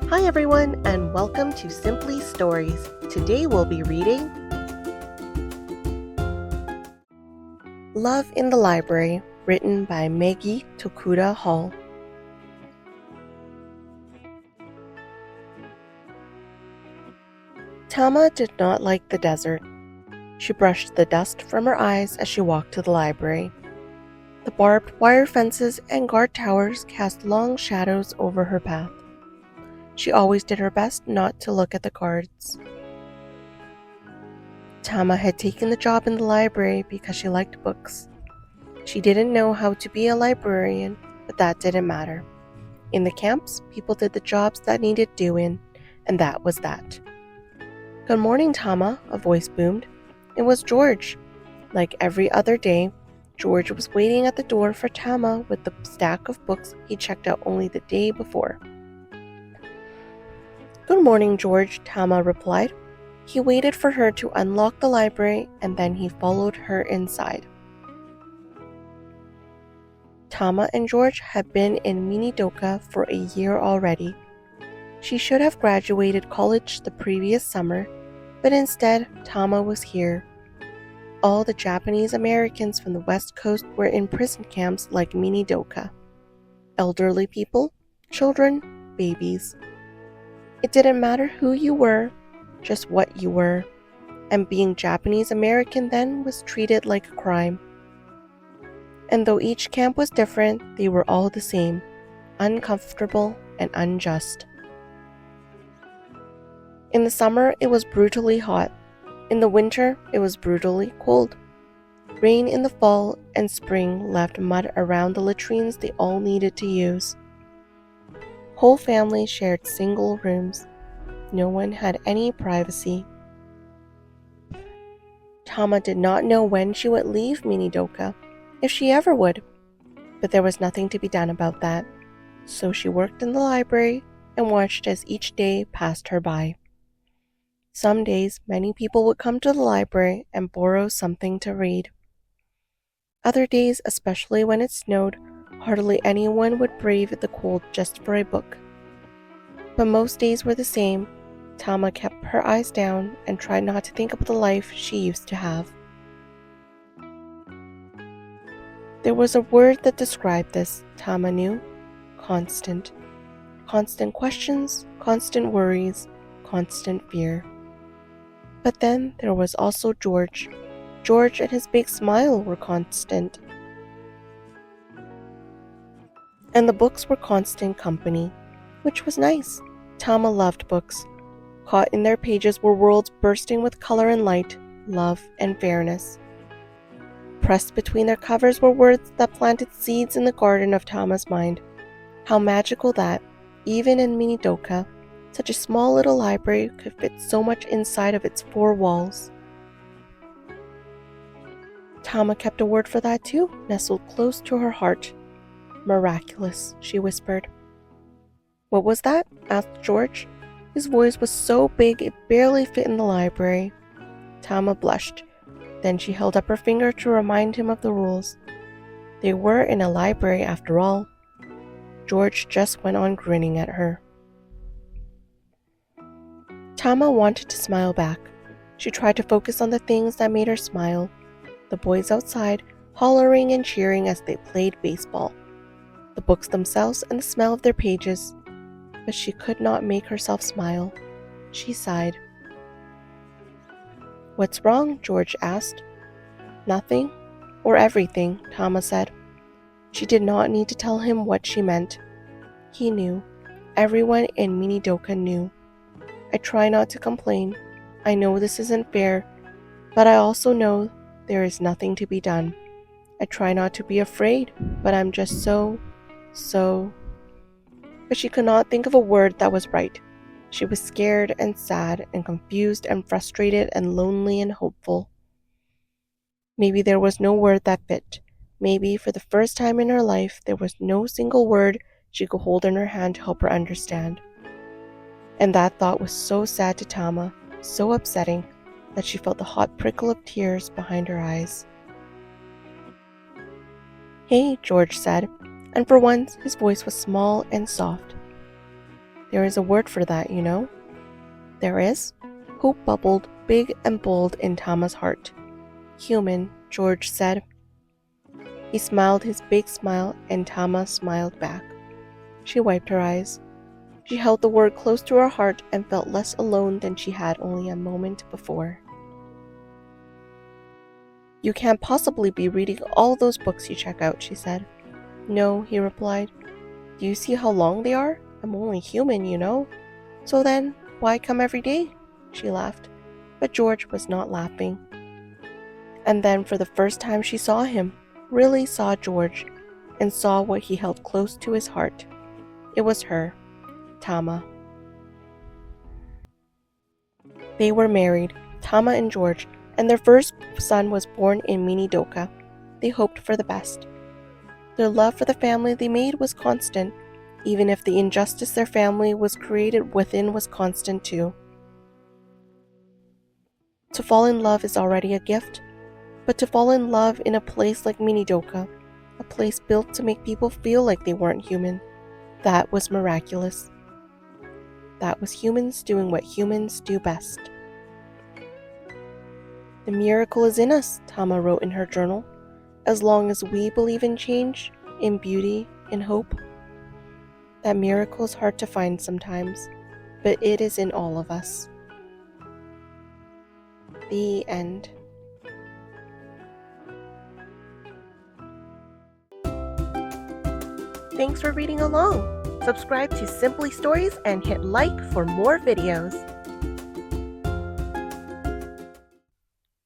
Hi everyone, and welcome to Simply Stories. Today we'll be reading Love in the Library, written by Maggie Tokuda-Hall. Tama did not like the desert. She brushed the dust from her eyes as she walked to the library. The barbed wire fences and guard towers cast long shadows over her path. She always did her best not to look at the guards. Tama had taken the job in the library because she liked books. She didn't know how to be a librarian, but that didn't matter. In the camps, people did the jobs that needed doing, and that was that. "Good morning, Tama," a voice boomed. It was George. Like every other day, George was waiting at the door for Tama with the stack of books he checked out only the day before. "Good morning, George," Tama replied. He waited for her to unlock the library, and then he followed her inside. Tama and George had been in Minidoka for a year already. She should have graduated college the previous summer, but instead, Tama was here. All the Japanese Americans from the West Coast were in prison camps like Minidoka. Elderly people, children, babies. It didn't matter who you were, just what you were, and being Japanese American then was treated like a crime. And though each camp was different, they were all the same, uncomfortable and unjust. In the summer, it was brutally hot. In the winter, it was brutally cold. Rain in the fall and spring left mud around the latrines they all needed to use. Whole families shared single rooms. No one had any privacy. Tama did not know when she would leave Minidoka, if she ever would, but there was nothing to be done about that, so she worked in the library and watched as each day passed her by. Some days, many people would come to the library and borrow something to read. Other days, especially when it snowed, hardly anyone would brave the cold just for a book. But most days were the same. Tama kept her eyes down and tried not to think about the life she used to have. There was a word that described this, Tama knew. Constant. Constant questions, constant worries, constant fear. But then there was also George. George and his big smile were constant. And the books were constant company, which was nice. Tama loved books. Caught in their pages were worlds bursting with color and light, love and fairness. Pressed between their covers were words that planted seeds in the garden of Tama's mind. How magical that, even in Minidoka, such a small little library could fit so much inside of its four walls. Tama kept a word for that too, nestled close to her heart. "Miraculous," she whispered. "What was that?" asked George. His voice was so big it barely fit in the library. Tama blushed. Then she held up her finger to remind him of the rules. They were in a library after all. George just went on grinning at her. Tama wanted to smile back. She tried to focus on the things that made her smile. The boys outside, hollering and cheering as they played baseball. The books themselves and the smell of their pages. But she could not make herself smile. She sighed. "What's wrong?" George asked. "Nothing, or everything," Tama said. She did not need to tell him what she meant. He knew. Everyone in Minidoka knew. "I try not to complain. I know this isn't fair, but I also know there is nothing to be done. I try not to be afraid, but I'm just so... But she could not think of a word that was right. She was scared and sad and confused and frustrated and lonely and hopeful. Maybe there was no word that fit. Maybe for the first time in her life there was no single word she could hold in her hand to help her understand. And that thought was so sad to Tama, so upsetting, that she felt the hot prickle of tears behind her eyes. "Hey," George said, and for once his voice was small and soft. There is a word for that, you know. There is? Hope bubbled big and bold in Tama's heart. Human, George said. He smiled his big smile, and Tama smiled back. She wiped her eyes. She held the word close to her heart and felt less alone than she had only a moment before. You can't possibly be reading all those books you check out, she said. No, he replied. Do you see how long they are? I'm only human, you know. So then, why come every day? She laughed. But George was not laughing. And then for the first time she saw him, really saw George, and saw what he held close to his heart. It was her, Tama. They were married, Tama and George, and their first son was born in Minidoka. They hoped for the best. Their love for the family they made was constant, even if the injustice their family was created within was constant too. To fall in love is already a gift, but to fall in love in a place like Minidoka, a place built to make people feel like they weren't human, that was miraculous. That was humans doing what humans do best. The miracle is in us, Tama wrote in her journal. As long as we believe in change, in beauty, in hope. That miracle is hard to find sometimes, but it is in all of us. The end. Thanks for reading along. Subscribe to Simply Stories and hit like for more videos.